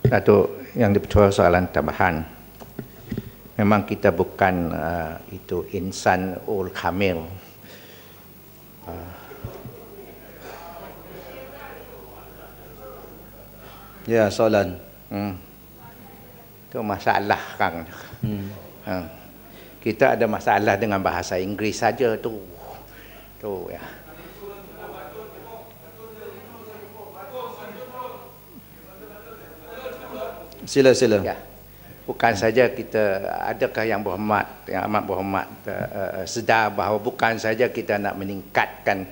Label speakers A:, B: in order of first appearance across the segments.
A: Datuk Yang di-Pertua, soalan tambahan. Memang kita bukan itu insan ul kamil.
B: Ya, soalan.
A: Itu masalah, Kang. Kita ada masalah dengan bahasa Inggeris saja tu. Tu ya.
B: Sila.
A: Ya. Bukan saja kita, adakah yang amat berhormat sedar bahawa bukan saja kita nak meningkatkan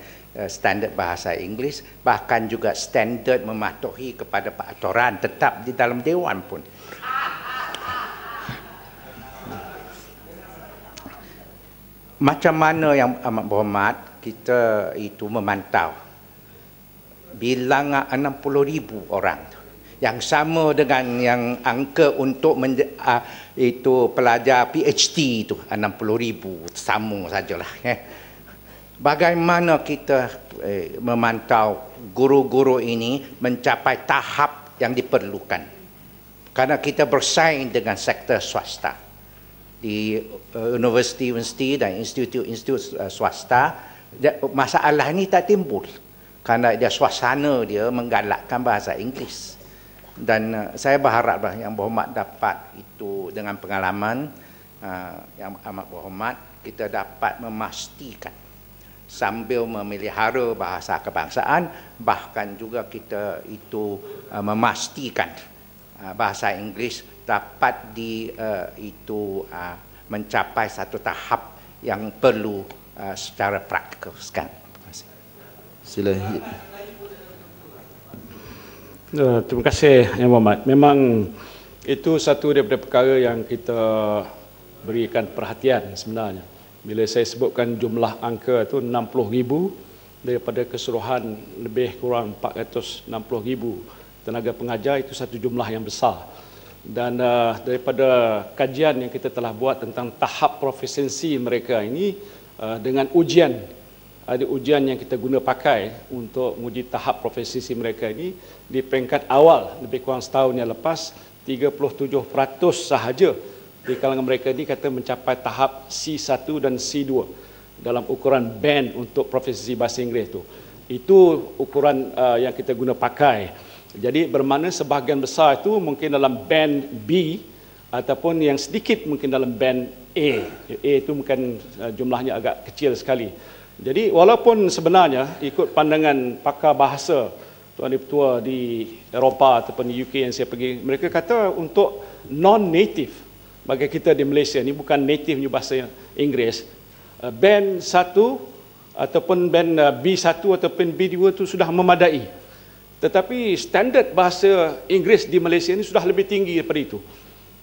A: standard bahasa Inggeris, bahkan juga standard mematuhi kepada peraturan tetap di dalam Dewan pun. Macam mana yang amat berhormat kita itu memantau bilangan 60,000 orang tu, yang sama dengan yang angka untuk itu pelajar PhD itu 60,000, sama sajalah. Bagaimana kita memantau guru-guru ini mencapai tahap yang diperlukan, karena kita bersaing dengan sektor swasta di universiti dan institut swasta. Masalah ini tak timbul kerana dia suasana dia menggalakkan bahasa Inggeris. Dan saya berharap yang berhormat dapat itu dengan pengalaman yang amat berhormat, kita dapat memastikan sambil memelihara bahasa kebangsaan, bahkan juga kita itu memastikan bahasa Inggeris dapat mencapai satu tahap yang perlu secara praktikal sekarang. Terima kasih.
B: Sila.
C: Terima kasih Yang Berhormat. Memang itu satu daripada perkara yang kita berikan perhatian sebenarnya. Bila saya sebutkan jumlah angka itu 60,000 daripada keseluruhan lebih kurang 460,000 tenaga pengajar, itu satu jumlah yang besar. Dan daripada kajian yang kita telah buat tentang tahap profesionsi mereka ini, dengan ujian, ada ujian yang kita guna pakai untuk menguji tahap profesionsi mereka ini, di peringkat awal lebih kurang setahun yang lepas 37% sahaja di kalangan mereka ini kata mencapai tahap C1 dan C2 dalam ukuran band untuk profesionsi bahasa Inggeris itu. Itu ukuran yang kita guna pakai. Jadi bermakna sebahagian besar itu mungkin dalam band B ataupun yang sedikit mungkin dalam band A. A itu mungkin jumlahnya agak kecil sekali. Jadi walaupun sebenarnya ikut pandangan pakar bahasa Tuan Di-Pertua di Eropah ataupun di UK yang saya pergi, mereka kata untuk non-native bagi kita di Malaysia ni, bukan native bahasa Inggeris, band 1 ataupun band B1 ataupun B2 itu sudah memadai. Tetapi standard bahasa Inggeris di Malaysia ini sudah lebih tinggi daripada itu.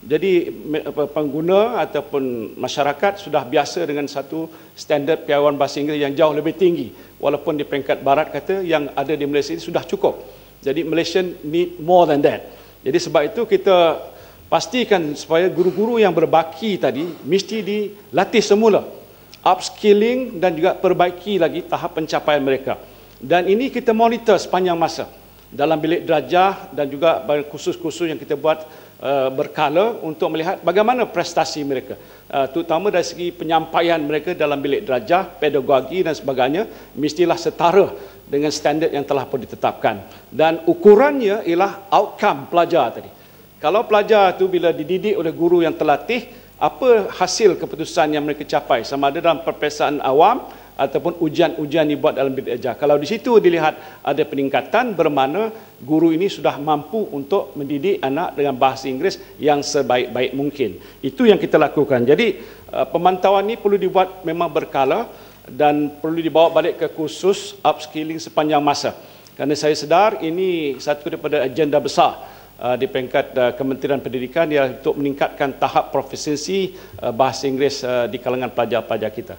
C: Jadi pengguna ataupun masyarakat sudah biasa dengan satu standard piawaian bahasa Inggeris yang jauh lebih tinggi. Walaupun di peringkat barat kata yang ada di Malaysia ini sudah cukup. Jadi Malaysian need more than that. Jadi sebab itu kita pastikan supaya guru-guru yang berbaki tadi mesti dilatih semula. Upskilling dan juga perbaiki lagi tahap pencapaian mereka. Dan ini kita monitor sepanjang masa dalam bilik darjah dan juga kursus-kursus yang kita buat berkala untuk melihat bagaimana prestasi mereka, terutama dari segi penyampaian mereka dalam bilik darjah, pedagogi dan sebagainya mestilah setara dengan standard yang telah pun ditetapkan. Dan ukurannya ialah outcome pelajar tadi. Kalau pelajar itu bila dididik oleh guru yang terlatih, apa hasil keputusan yang mereka capai, sama ada dalam peperiksaan awam ataupun ujian-ujian dibuat dalam bilik darjah. Kalau di situ dilihat ada peningkatan, bermakna guru ini sudah mampu untuk mendidik anak dengan bahasa Inggeris yang sebaik-baik mungkin. Itu yang kita lakukan. Jadi pemantauan ini perlu dibuat memang berkala dan perlu dibawa balik ke kursus upskilling sepanjang masa. Kerana saya sedar ini satu daripada agenda besar di peringkat Kementerian Pendidikan, ia untuk meningkatkan tahap profesionsi bahasa Inggeris di kalangan pelajar-pelajar kita.